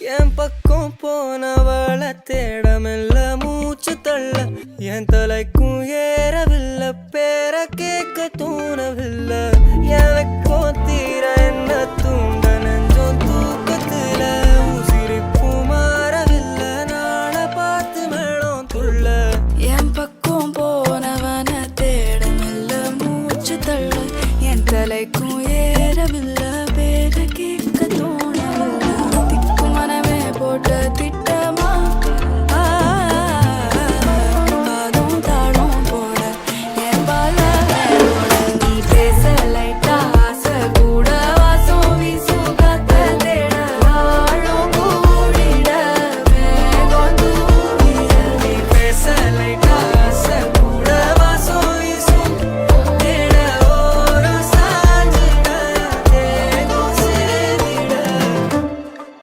என் பக்கம் போனவள தேடமில்ல மூச்சு தள்ள என் தலைக்கும் ஏறவில்லை பேர கேட்க தூ